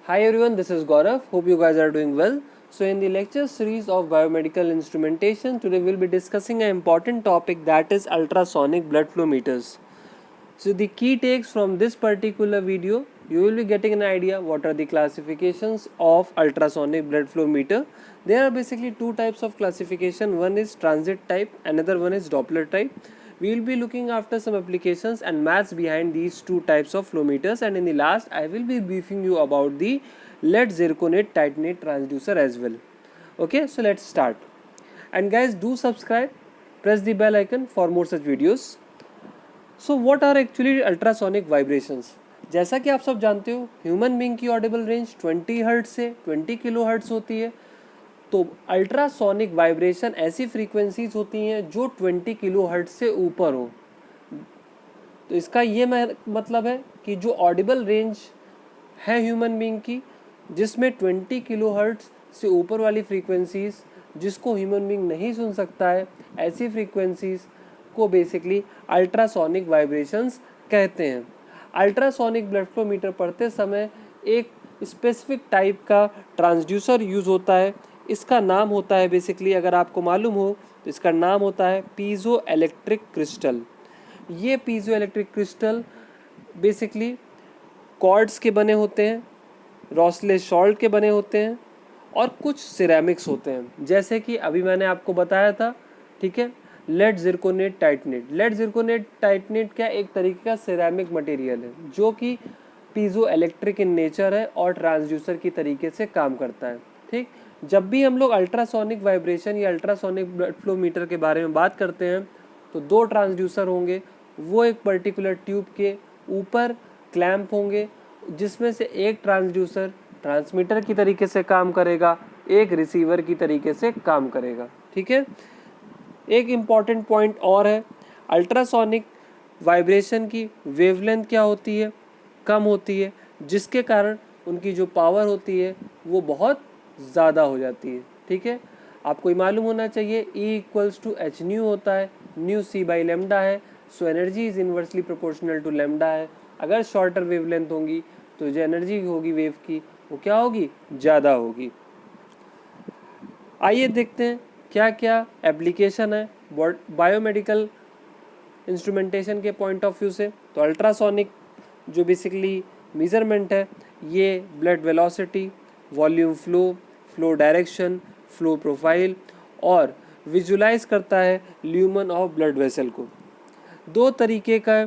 Hi everyone, this is Gaurav. Hope you guys are doing well. So, in the lecture series of biomedical instrumentation, today we'll be discussing an important topic, that is ultrasonic blood flow meters. So, the key takes from this particular video, you will be getting an idea what are the classifications of ultrasonic blood flow meter. There are basically two types of classification. One is transit type, another one is Doppler type. We will be looking after some applications and maths behind these two types of flow meters, and in the last I will be briefing you about the lead zirconate titanate transducer as well. Okay, so let's start. And guys, do subscribe, press the bell icon for more such videos. So what are actually ultrasonic vibrations? जैसा कि आप सब जानते हो, human being की audible range 20 hertz से 20 kilo hertz होती है. तो अल्ट्रासोनिक वाइब्रेशन ऐसी फ्रीक्वेंसीज होती हैं जो 20 किलो हर्ट्ज से ऊपर हो. तो इसका ये मतलब है कि जो ऑडिबल रेंज है ह्यूमन बीइंग की, जिसमें 20 किलो हर्ट्ज से ऊपर वाली फ्रीक्वेंसीज जिसको ह्यूमन बीइंग नहीं सुन सकता है, ऐसी फ्रीक्वेंसीज को बेसिकली अल्ट्रासोनिक वाइब्रेशंस कहते हैं. अल्ट्रासोनिक ब्लड फ्लो मीटर पढ़ते समय एक स्पेसिफिक टाइप का ट्रांसड्यूसर यूज़ होता है. इसका नाम होता है बेसिकली, अगर आपको मालूम हो तो इसका नाम होता है पीजो इलेक्ट्रिक क्रिस्टल. ये piezo electric crystal basically quartz के बने होते हैं, रॉसले सॉल्ट के बने होते हैं और कुछ सिरेमिक्स होते हैं, जैसे कि अभी मैंने आपको बताया था. ठीक है, लेड जिरकोनेट टाइटनेट. लेड जिरकोनेट टाइटनेट क्या एक तरीके का सिरेमिक मटेरियल है जो कि पीजो इलेक्ट्रिक इन नेचर है और ट्रांसड्यूसर की तरीके से काम करता है. ठीक, जब भी हम लोग अल्ट्रासोनिक वाइब्रेशन या अल्ट्रासोनिक ब्लड फ्लो मीटर के बारे में बात करते हैं तो दो ट्रांसड्यूसर होंगे. वो एक पर्टिकुलर ट्यूब के ऊपर क्लैंप होंगे, जिसमें से एक ट्रांसड्यूसर ट्रांसमीटर की तरीके से काम करेगा, एक रिसीवर की तरीके से काम करेगा. ठीक है, एक इम्पॉर्टेंट पॉइंट और है, अल्ट्रासोनिक वाइब्रेशन की वेवलेंथ क्या होती है, कम होती है, जिसके कारण उनकी जो पावर होती है वो बहुत ज़्यादा हो जाती है. ठीक है, आपको ये मालूम होना चाहिए E=H होता है, न्यू C/λ है. So energy is inversely proportional to lambda है. अगर शॉर्टर वेवलेंथ होंगी तो जो एनर्जी होगी वेव की वो क्या होगी, ज़्यादा होगी. आइए देखते हैं क्या क्या एप्लीकेशन है बायोमेडिकल इंस्ट्रूमेंटेशन के पॉइंट ऑफ व्यू से. तो अल्ट्रासोनिक जो बेसिकली मेजरमेंट है, ये blood velocity, volume flow, flow direction, flow profile और विजुलाइज करता है ल्यूमन ऑफ ब्लड वेसल को. दो तरीके का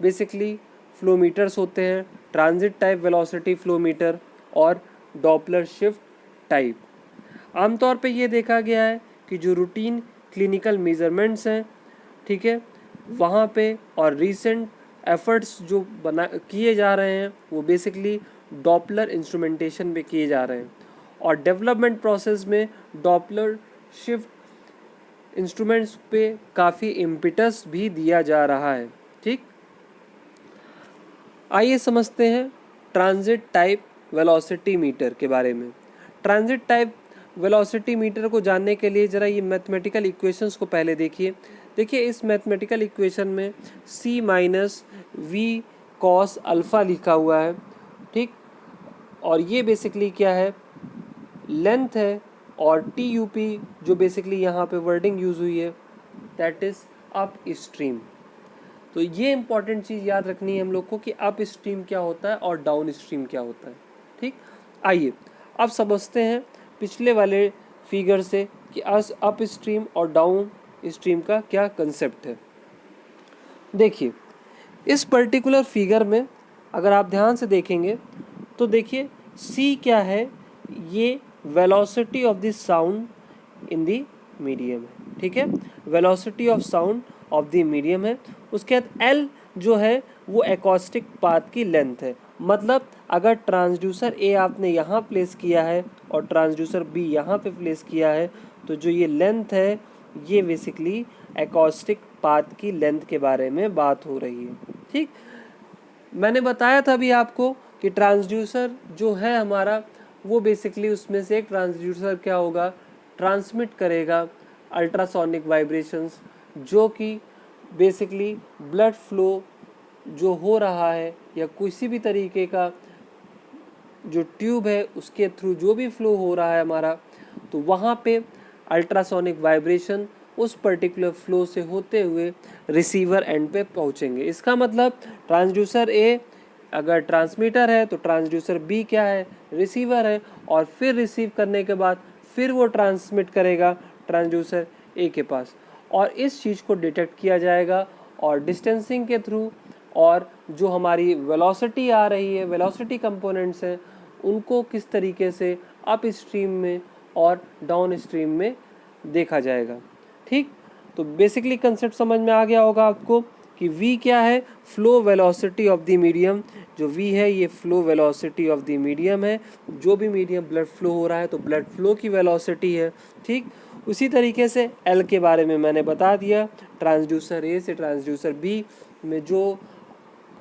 बेसिकली फ्लो मीटर्स होते हैं, transit type velocity flow meter और डॉपलर शिफ्ट टाइप. आमतौर पे ये देखा गया है कि जो रूटीन क्लिनिकल मेजरमेंट्स हैं, ठीक है, वहाँ पे और रीसेंट एफर्ट्स जो किए जा रहे हैं वो बेसिकली डॉपलर इंस्ट्रूमेंटेशन पे किए जा रहे हैं. और डेवलपमेंट प्रोसेस में डॉपलर शिफ्ट इंस्ट्रूमेंट्स पे काफ़ी इम्पिटस भी दिया जा रहा है. ठीक, आइए समझते हैं ट्रांजिट टाइप वेलोसिटी मीटर के बारे में. ट्रांजिट टाइप वेलोसिटी मीटर को जानने के लिए ज़रा ये मैथमेटिकल इक्वेशंस को पहले देखिए. इस मैथमेटिकल इक्वेशन में C-V cos अल्फ़ा लिखा हुआ है. ठीक, और ये बेसिकली क्या है, लेंथ है, और TUP जो बेसिकली यहाँ पे वर्डिंग यूज़ हुई है दैट इज़ अप स्ट्रीम. तो ये इंपॉर्टेंट चीज़ याद रखनी है हम लोग को कि अप स्ट्रीम क्या होता है और डाउन स्ट्रीम क्या होता है. ठीक, आइए अब समझते हैं पिछले वाले फिगर से कि अप स्ट्रीम और डाउन स्ट्रीम का क्या कंसेप्ट है. देखिए इस पर्टिकुलर फिगर में अगर आप ध्यान से देखेंगे तो देखिए C क्या है, ये velocity of the sound in the medium है. ठीक है, velocity of sound of the medium है. उसके बाद L जो है वो एकॉस्टिक पाथ की लेंथ है. मतलब अगर ट्रांसड्यूसर A आपने यहाँ प्लेस किया है और ट्रांसड्यूसर B यहाँ पे प्लेस किया है तो जो ये लेंथ है ये बेसिकली एकॉस्टिक पाथ की लेंथ के बारे में बात हो रही है. ठीक, मैंने बताया था अभी आपको कि ट्रांसड्यूसर जो है हमारा वो बेसिकली उसमें से एक ट्रांसड्यूसर क्या होगा, ट्रांसमिट करेगा अल्ट्रासोनिक वाइब्रेशंस, जो कि बेसिकली ब्लड फ्लो जो हो रहा है या किसी भी तरीके का जो ट्यूब है उसके थ्रू जो भी फ्लो हो रहा है हमारा, तो वहाँ पे अल्ट्रासोनिक वाइब्रेशन उस पर्टिकुलर फ्लो से होते हुए रिसीवर एंड पे पहुँचेंगे। इसका मतलब ट्रांसड्यूसर ए अगर ट्रांसमीटर है तो ट्रांसड्यूसर बी क्या है, रिसीवर है, और फिर रिसीव करने के बाद फिर वो ट्रांसमिट करेगा ट्रांसड्यूसर ए के पास, और इस चीज़ को डिटेक्ट किया जाएगा और डिस्टेंसिंग के थ्रू, और जो हमारी वेलोसिटी आ रही है, वेलोसिटी कंपोनेंट्स हैं, उनको किस तरीके से अप स्ट्रीम में और डाउन स्ट्रीम में देखा जाएगा। ठीक, तो बेसिकली कंसेप्ट समझ में आ गया होगा आपको कि v क्या है, flow velocity of the medium. जो v है ये flow velocity of the medium है, जो भी मीडियम ब्लड फ्लो हो रहा है तो ब्लड फ्लो की वेलोसिटी है। ठीक, उसी तरीके से l के बारे में मैंने बता दिया, ट्रांसड्यूसर a से ट्रांसड्यूसर b में जो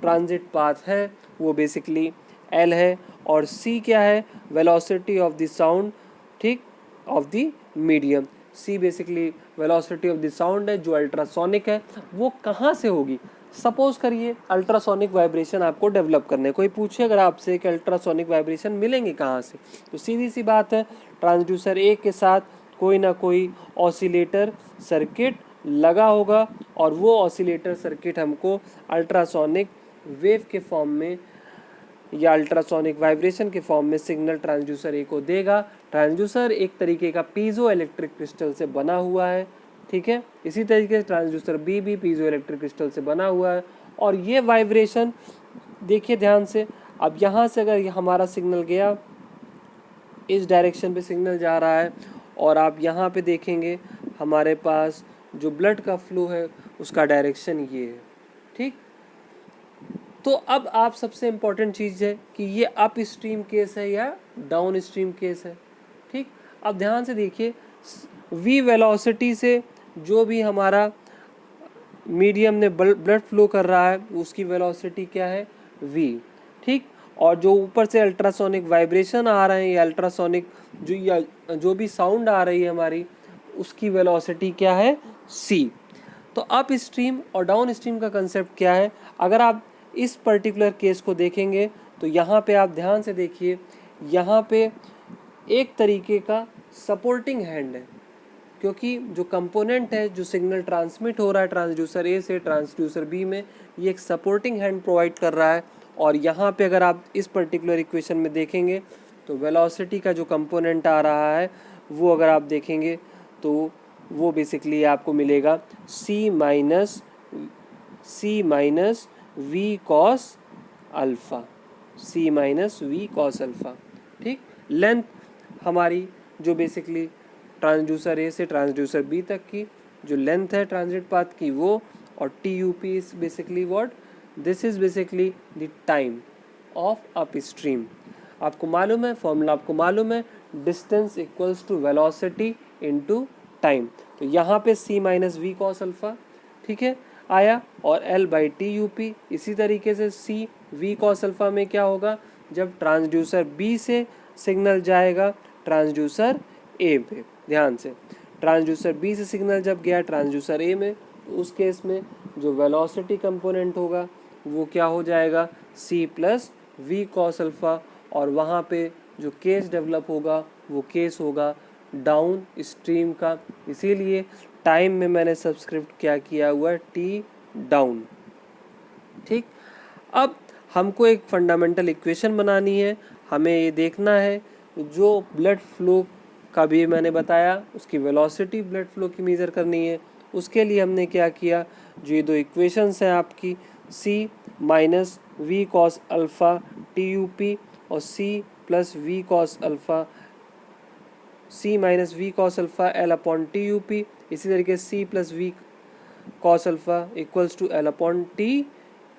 ट्रांजिट पाथ है वो बेसिकली l है, और c क्या है, वेलोसिटी ऑफ द साउंड, ठीक, of the medium. c basically velocity of the sound है जो अल्ट्रासोनिक है, वो कहाँ से होगी। सपोज करिए अल्ट्रासोनिक वाइब्रेशन आपको डेवलप करने, कोई पूछे अगर आपसे कि अल्ट्रासोनिक वाइब्रेशन मिलेंगे कहाँ से, तो सीधी सी बात है, ट्रांसड्यूसर ए के साथ कोई ना कोई ऑसिलेटर सर्किट लगा होगा, और वो ऑसिलेटर सर्किट हमको अल्ट्रासोनिक वेव के फॉर्म में या अल्ट्रासोनिक वाइब्रेशन के फॉर्म में सिग्नल ट्रांसड्यूसर ए को देगा। ट्रांसड्यूसर एक तरीके का पीजो इलेक्ट्रिक क्रिस्टल से बना हुआ है, ठीक है। इसी तरीके से ट्रांसड्यूसर बी भी पीजो इलेक्ट्रिक क्रिस्टल से बना हुआ है, और ये वाइब्रेशन देखिए ध्यान से, अब यहाँ से अगर हमारा सिग्नल गया, इस डायरेक्शन पे सिग्नल जा रहा है, और आप यहाँ पे देखेंगे हमारे पास जो ब्लड का फ्लो है उसका डायरेक्शन ये है, ठीक। तो अब आप सबसे इम्पॉर्टेंट चीज़ है कि ये अप स्ट्रीम केस है या डाउन स्ट्रीम केस है, ठीक। अब ध्यान से देखिए, v वेलोसिटी से जो भी हमारा मीडियम में ब्लड फ्लो कर रहा है उसकी वेलोसिटी क्या है, v, ठीक। और जो ऊपर से अल्ट्रासोनिक वाइब्रेशन आ रहे हैं या अल्ट्रासोनिक जो भी साउंड आ रही है हमारी, उसकी वेलोसिटी क्या है, c। तो अप स्ट्रीम और डाउन स्ट्रीम का कंसेप्ट क्या है, अगर आप इस पर्टिकुलर केस को देखेंगे तो यहाँ पे आप ध्यान से देखिए, यहाँ पे एक तरीके का सपोर्टिंग हैंड है, क्योंकि जो कंपोनेंट है जो सिग्नल ट्रांसमिट हो रहा है ट्रांसड्यूसर ए से ट्रांसड्यूसर बी में, ये एक सपोर्टिंग हैंड प्रोवाइड कर रहा है। और यहाँ पे अगर आप इस पर्टिकुलर इक्वेशन में देखेंगे तो वेलोसिटी का जो कंपोनेंट आ रहा है वो अगर आप देखेंगे तो वो बेसिकली आपको मिलेगा c minus we cos alpha, c minus we cos alpha, ठीक। लेंथ हमारी जो बेसिकली ट्रांसड्यूसर ए से ट्रांसड्यूसर बी तक की जो लेंथ है ट्रांजिट पाथ की वो, और t u p is basically what, this is basically the time of up stream. आपको मालूम है, फॉर्मूला आपको मालूम है, distance equals to velocity into time. तो यहाँ पे c minus we cos alpha, ठीक है, आया, और l by t u p. इसी तरीके से c v कॉस अल्फ़ा में क्या होगा, जब ट्रांसड्यूसर b से सिग्नल जाएगा ट्रांसड्यूसर a पे, ध्यान से, ट्रांसड्यूसर b से सिग्नल जब गया ट्रांसड्यूसर a में, तो उस केस में जो वेलोसिटी कंपोनेंट होगा वो क्या हो जाएगा, c plus v cos alpha, और वहाँ पे जो केस डेवलप होगा वो केस होगा डाउन स्ट्रीम का। इसीलिए टाइम में मैंने सब्सक्रिप्ट क्या किया हुआ है, टी डाउन, ठीक। अब हमको एक फंडामेंटल इक्वेशन बनानी है, हमें ये देखना है जो ब्लड फ्लो का भी मैंने बताया उसकी वेलोसिटी ब्लड फ्लो की मेज़र करनी है। उसके लिए हमने क्या किया, जो ये दो इक्वेशंस हैं आपकी, c minus we cos alpha t u p और c plus v cos alpha, c minus we cos alpha l upon t u p. इसी तरीके c plus v cos alpha equals to l upon t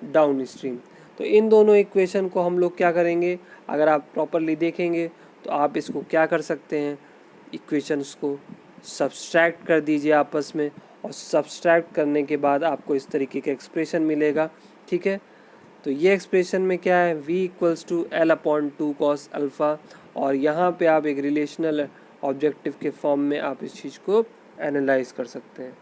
downstream. तो इन दोनों equation को हम लोग क्या करेंगे, अगर आप प्रॉपरली देखेंगे तो आप इसको क्या कर सकते हैं, इक्वेशंस को सब्सट्रैक्ट कर दीजिए आपस में, और सब्सट्रैक्ट करने के बाद आपको इस तरीके का एक्सप्रेशन मिलेगा, ठीक है। तो ये एक्सप्रेशन में क्या है, v equals to l upon two cos alpha, और यहाँ पे आप एक रिलेशनल ऑब्जेक्टिव के फॉर्म में आप इस चीज़ को एनालाइज कर सकते हैं,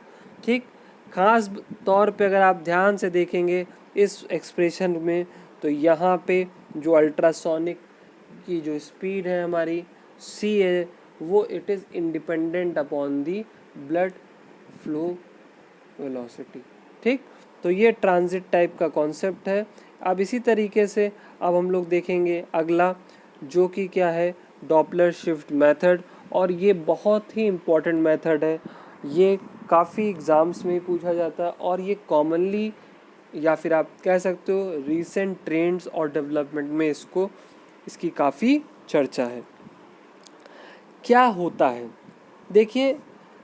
ठीक। ख़ास तौर पे अगर आप ध्यान से देखेंगे इस एक्सप्रेशन में, तो यहाँ पे जो अल्ट्रासोनिक की जो स्पीड है हमारी c है वो it is independent upon the blood flow velocity. ठीक, तो ये ट्रांजिट टाइप का कॉन्सेप्ट है। अब इसी तरीके से अब हम लोग देखेंगे अगला, जो कि क्या है, डॉपलर शिफ्ट मेथड। और ये बहुत ही इम्पॉर्टेंट मेथड है, ये काफ़ी एग्ज़ाम्स में पूछा जाता है और ये कॉमनली, या फिर आप कह सकते हो रीसेंट ट्रेंड्स और डेवलपमेंट में इसकी काफ़ी चर्चा है। क्या होता है, देखिए,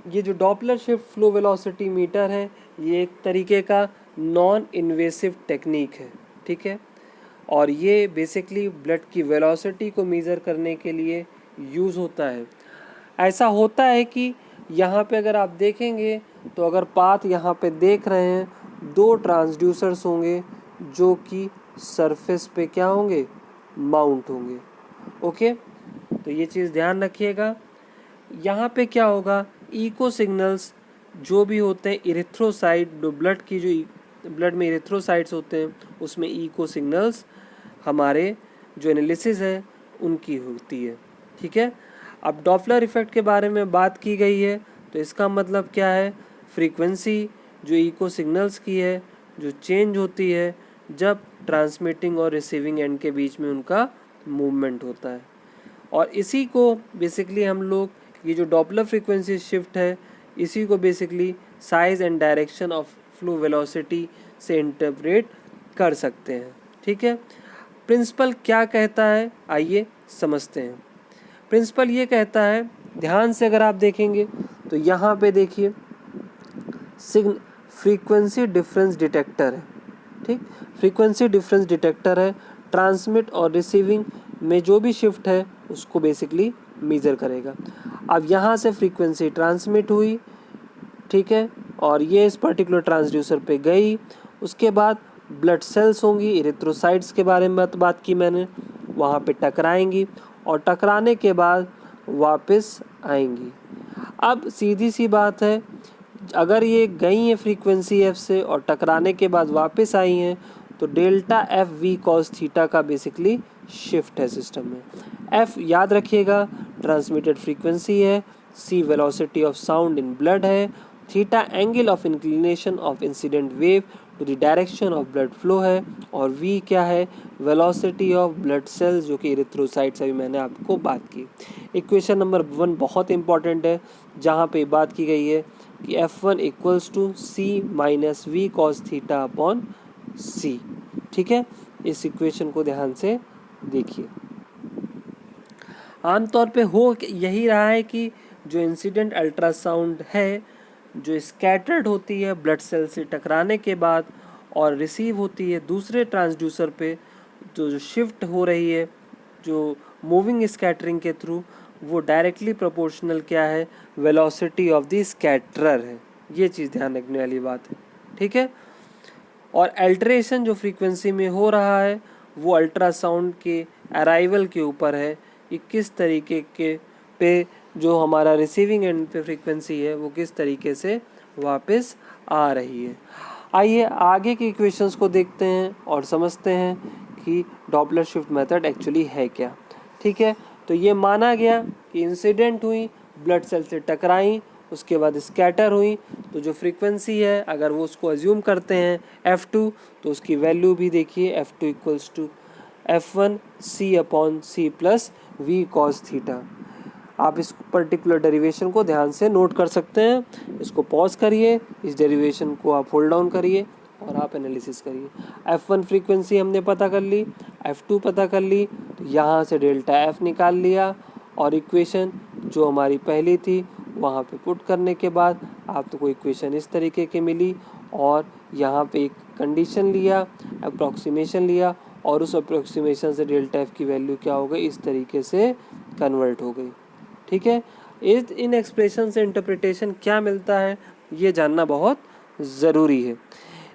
ये जो Doppler shift flow velocity meter है ये एक तरीके का नॉन इन्वेसिव टेक्निक है। ठीक है, और ये बेसिकली ब्लड की वेलोसिटी को मेज़र करने के लिए यूज़ होता है। ऐसा होता है कि यहाँ पे अगर आप देखेंगे तो अगर पाथ यहाँ पे देख रहे हैं, दो ट्रांसड्यूसर्स होंगे जो कि सरफेस पे क्या होंगे, माउंट होंगे। ओके, तो ये चीज़ ध्यान रखिएगा। यहाँ पे क्या होगा, इको सिग्नल्स जो भी होते हैं इरिथ्रोसाइट, जो ब्लड की जो ब्लड में इरिथ्रोसाइट्स होते हैं उसमें इको सिग्नल्स हमारे जो एनालिसिस है उनकी होती है। ठीक है, अब डॉपलर इफेक्ट के बारे में बात की गई है तो इसका मतलब क्या है, फ्रीक्वेंसी जो इको सिग्नल्स की है जो चेंज होती है जब ट्रांसमिटिंग और रिसीविंग एंड के बीच में उनका मूवमेंट होता है। और इसी को बेसिकली हम लोग, ये जो डॉपलर फ्रीक्वेंसी शिफ्ट है इसी को basically size and direction of flow velocity से इंटरप्रेट कर सकते हैं। ठीक है, प्रिंसिपल क्या कहता है आइए समझते हैं। प्रिंसिपल ये कहता है, ध्यान से अगर आप देखेंगे तो यहाँ पे देखिए फ्रीक्वेंसी डिफरेंस डिटेक्टर है। ठीक, फ्रीक्वेंसी डिफरेंस डिटेक्टर है, ट्रांसमिट और रिसीविंग में जो भी शिफ्ट है उसको बेसिकली मेज़र करेगा। अब यहाँ से फ्रीक्वेंसी ट्रांसमिट हुई, ठीक है, और ये इस पर्टिकुलर ट्रांसड्यूसर पे गई, उसके बाद ब्लड सेल्स होंगी, इरिथ्रोसाइट्स के बारे में बात की मैंने, वहाँ पे टकराएंगी और टकराने के बाद वापस आएंगी। अब सीधी सी बात है, अगर ये गई हैं फ्रीक्वेंसी एफ से और टकराने के बाद वापस आई हैं तो delta F V cos theta का बेसिकली शिफ्ट है सिस्टम में। एफ याद रखिएगा ट्रांसमिटेड फ्रीक्वेंसी है, C velocity of sound in blood है, theta angle of inclination of incident wave to the direction of blood flow है, और वी क्या है, वेलोसिटी ऑफ ब्लड सेल्स जो कि इरिथ्रोसाइट्स, अभी मैंने आपको बात की। इक्वेशन नंबर 1 बहुत इंपॉर्टेंट है जहाँ पे बात की गई है कि F1 equals to C minus we cos theta upon C. ठीक है, इस इक्वेशन को ध्यान से देखिए। आमतौर पे हो यही रहा है कि जो इंसिडेंट अल्ट्रासाउंड है जो स्कैटर्ड होती है ब्लड सेल से टकराने के बाद और रिसीव होती है दूसरे ट्रांसड्यूसर पे, जो शिफ्ट हो रही है जो मूविंग स्कैटरिंग के थ्रू, वो डायरेक्टली प्रोपोर्शनल क्या है, वेलोसिटी ऑफ द स्कैटरर है। ये चीज़ ध्यान रखने वाली बात है। ठीक है, और अल्टरेशन जो फ्रीक्वेंसी में हो रहा है वो अल्ट्रासाउंड के अराइवल के ऊपर है कि किस तरीके के पे जो हमारा रिसीविंग एंड पे फ्रीक्वेंसी है वो किस तरीके से वापस आ रही है। आइए आगे के इक्वेशंस को देखते हैं और समझते हैं कि डॉपलर शिफ्ट मेथड एक्चुअली है क्या। ठीक है, तो ये माना गया कि इंसिडेंट हुई, ब्लड सेल से टकराई, उसके बाद स्कैटर हुई, तो जो फ्रीक्वेंसी है अगर वो उसको अज्यूम करते हैं F2 तो उसकी वैल्यू भी देखिए F2 equals to F1 C upon C plus V cos theta. आप इस पर्टिकुलर डेरिवेशन को ध्यान से नोट कर सकते हैं। इसको पॉज करिए, इस डेरिवेशन को आप होल्ड डाउन करिए और आप एनालिसिस करिए। F1 फ्रीक्वेंसी हमने पता कर ली, F2 पता कर ली, तो यहाँ से डेल्टा F निकाल लिया और इक्वेशन जो हमारी पहली थी वहाँ पे पुट करने के बाद आपको इक्वेशन इस तरीके की मिली, और यहाँ पे एक कंडीशन लिया, अप्रॉक्सीमेशन लिया, और उस अप्रॉक्सीमेशन से डेल्टा एफ की वैल्यू क्या हो गई, इस तरीके से कन्वर्ट हो गई। ठीक है, इन एक्सप्रेशन से इंटरप्रिटेशन क्या मिलता है ये जानना बहुत ज़रूरी है।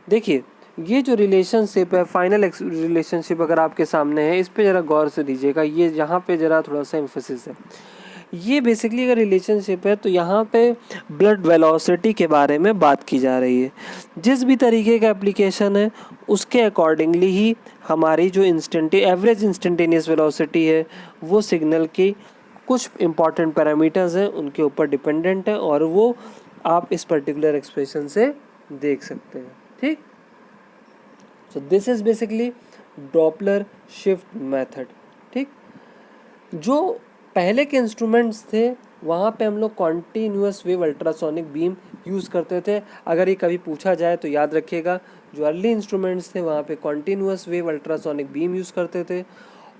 देखिए ये जो रिलेशनशिप है, फाइनल रिलेशनशिप अगर आपके सामने है, इस पे ज़रा गौर से दीजिएगा, ये यहाँ पे ज़रा थोड़ा सा एम्फेसिस है। ये बेसिकली अगर रिलेशनशिप है तो यहाँ पे ब्लड वेलोसिटी के बारे में बात की जा रही है। जिस भी तरीके का एप्लीकेशन है उसके अकॉर्डिंगली ही हमारी जो एवरेज इंस्टेंटेनियस वेलोसिटी है वो सिग्नल की कुछ इंपॉर्टेंट पैरामीटर्स हैं उनके ऊपर डिपेंडेंट है, और वो आप इस पर्टिकुलर एक्सप्रेशन से देख सकते हैं। ठीक, so this is basically Doppler shift method. ठीक, जो पहले के इंस्ट्रूमेंट्स थे वहाँ पे हम लोग continuous wave ultrasonic beam use करते थे। अगर ये कभी पूछा जाए तो याद रखिएगा, जो अर्ली इंस्ट्रूमेंट्स थे वहाँ पे continuous wave ultrasonic beam use करते थे,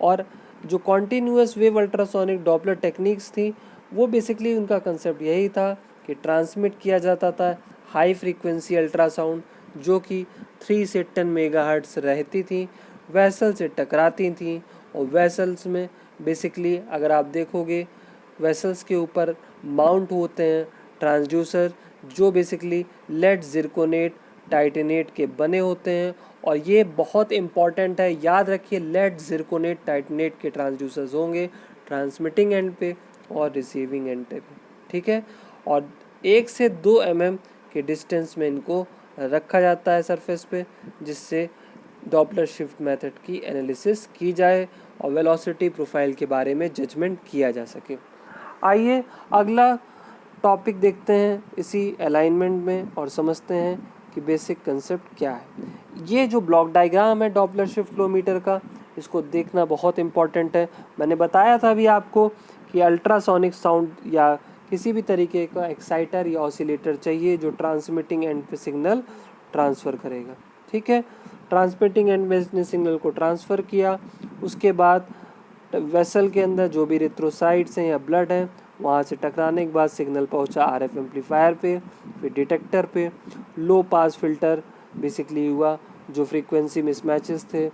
और जो continuous wave ultrasonic Doppler techniques थी वो बेसिकली उनका कंसेप्ट यही था कि ट्रांसमिट किया जाता था हाई फ्रीक्वेंसी अल्ट्रासाउंड जो कि 3 से 10 मेगाहर्ट्ज़ रहती थी, वेसल से टकराती थी, और वेसल्स में बेसिकली अगर आप देखोगे वेसल्स के ऊपर माउंट होते हैं ट्रांसड्यूसर जो बेसिकली लेड जिरकोनेट टाइटेनेट के बने होते हैं, और ये बहुत इंपॉर्टेंट है, याद रखिए लेड जिरकोनेट टाइटेनेट के ट्रांसड्यूसर्स होंगे ट्रांसमिटिंग एंड पे और रिसीविंग एंड पे। ठीक है, और 1 से 2 mm के डिस्टेंस में इनको रखा जाता है सरफेस पे, जिससे डॉपलर शिफ्ट मेथड की एनालिसिस की जाए और वेलोसिटी प्रोफाइल के बारे में जजमेंट किया जा सके। आइए अगला टॉपिक देखते हैं इसी अलाइनमेंट में और समझते हैं कि बेसिक कंसेप्ट क्या है। ये जो ब्लॉक डायग्राम है डॉपलर शिफ्ट फ्लोमीटर का, इसको देखना बहुत इंपॉर्टेंट है। मैंने बताया था अभी आपको कि अल्ट्रासोनिक साउंड या किसी भी तरीके का एक्साइटर या ऑसिलेटर चाहिए जो ट्रांसमिटिंग एंड पे सिग्नल ट्रांसफ़र करेगा। ठीक है, ट्रांसमिटिंग एंड ने सिग्नल को ट्रांसफ़र किया, उसके बाद वेसल के अंदर जो भी रिथ्रोसाइट्स हैं या ब्लड हैं वहाँ से टकराने के बाद सिग्नल पहुँचा आरएफ एम्पलीफायर पे, फिर डिटेक्टर पे, लो पास फिल्टर बेसिकली हुआ जो फ्रीक्वेंसी मिसमैचेस थे।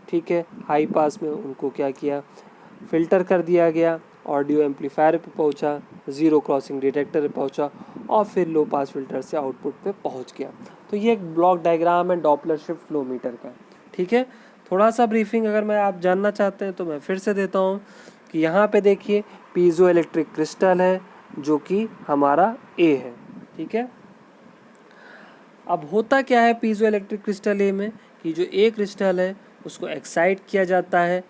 ठीक है, हाई पास में उनको क्या किया, फ़िल्टर कर दिया गया, ऑडियो एम्पलीफायर पे पहुँचा, ज़ीरो क्रॉसिंग डिटेक्टर पे पहुँचा, और फिर लो पास फिल्टर से आउटपुट पे पहुँच गया। तो ये एक ब्लॉक डायग्राम है डॉपलर शिफ्ट फ्लोमीटर का। ठीक है, थोड़ा सा ब्रीफिंग अगर मैं आप जानना चाहते हैं तो मैं फिर से देता हूँ कि यहाँ पे देखिए पीजो इलेक्ट्रिक क्रिस्टल है जो कि हमारा ए है। ठीक है, अब होता क्या है पीजो इलेक्ट्रिक क्रिस्टल ए में कि जो ए क्रिस्टल है उसको एक्साइट किया जाता है,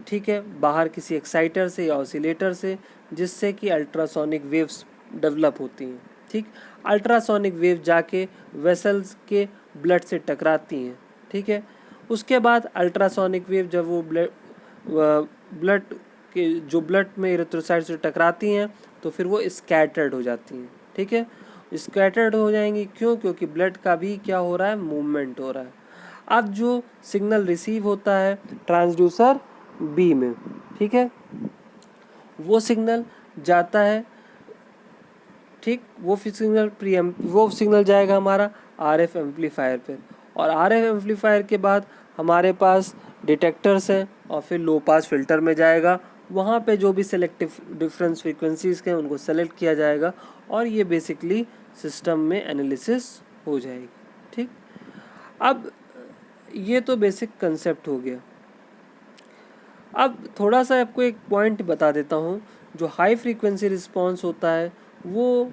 ठीक है, बाहर किसी एक्साइटर से या ऑसिलेटर से, जिससे कि अल्ट्रासोनिक वेव्स डेवलप होती हैं। ठीक, अल्ट्रासोनिक वेव जाके वेसल्स के ब्लड से टकराती हैं। ठीक है, उसके बाद अल्ट्रासोनिक वेव जब वो ब्लड के जो ब्लड में इरिथ्रोसाइट से टकराती हैं तो फिर वो स्कैटर्ड हो जाती हैं। ठीक है, स्कैटर्ड हो जाएंगी क्यों, क्योंकि ब्लड का भी क्या हो रहा है, मूवमेंट हो रहा है। अब जो सिग्नल रिसीव होता है ट्रांसड्यूसर बी में, ठीक है, वो सिग्नल जाता है, ठीक, वो सिग्नल जाएगा हमारा आरएफ एम्पलीफायर पे, और आरएफ एम्पलीफायर के बाद हमारे पास डिटेक्टर्स हैं और फिर लो पास फिल्टर में जाएगा, वहाँ पे जो भी सेलेक्टिव डिफरेंस फ्रीक्वेंसीज के हैं उनको सेलेक्ट किया जाएगा और ये बेसिकली सिस्टम में एनालिसिस हो जाएगी। ठीक, अब ये तो बेसिक कंसेप्ट हो गया। अब थोड़ा सा आपको एक पॉइंट बता देता हूँ, जो हाई फ्रीक्वेंसी रिस्पॉन्स होता है वो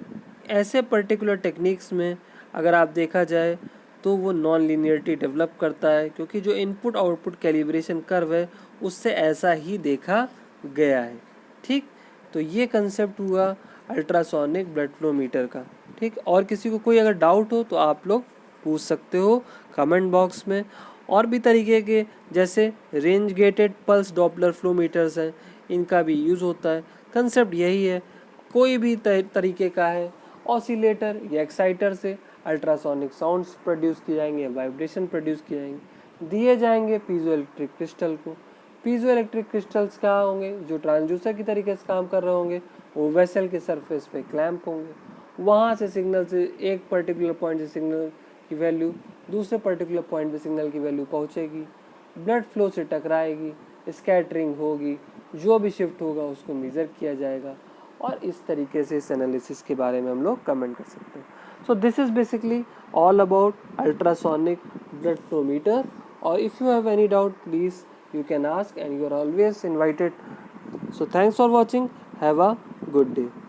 ऐसे पर्टिकुलर टेक्निक्स में अगर आप देखा जाए तो वो नॉन लीनियरिटी डेवलप करता है, क्योंकि जो इनपुट आउटपुट कैलिब्रेशन कर्व है उससे ऐसा ही देखा गया है। ठीक, तो ये कंसेप्ट हुआ अल्ट्रासोनिक ब्लड फ्लो मीटर का। ठीक, और किसी को कोई अगर डाउट हो तो आप लोग पूछ सकते हो कमेंट बॉक्स में। और भी तरीके के जैसे range gated pulse Doppler flow meters हैं, इनका भी यूज़ होता है। कंसेप्ट यही है, कोई भी तरीके का है, ऑसिलेटर या एक्साइटर से अल्ट्रासोनिक साउंड्स प्रोड्यूस किए जाएंगे, वाइब्रेशन प्रोड्यूस किए जाएंगे, दिए जाएंगे पीजो इलेक्ट्रिक क्रिस्टल को। पीजो इलेक्ट्रिक क्रिस्टल्स क्या होंगे, जो ट्रांसड्यूसर की तरीके से काम कर रहे होंगे, वो वेसल के सरफेस पे क्लैंप होंगे, वहाँ से सिग्नल से एक पर्टिकुलर पॉइंट से सिग्नल की वैल्यू दूसरे पर्टिकुलर पॉइंट पे सिग्नल की वैल्यू पहुँचेगी, ब्लड फ्लो से टकराएगी, स्कैटरिंग होगी, जो भी शिफ्ट होगा उसको मेज़र किया जाएगा, और इस तरीके से इस एनालिसिस के बारे में हम लोग कमेंट कर सकते हैं। So this is basically all about ultrasonic blood flow meter, और if you have any doubt please you can ask and you are always invited. So thanks for watching. Have a good day.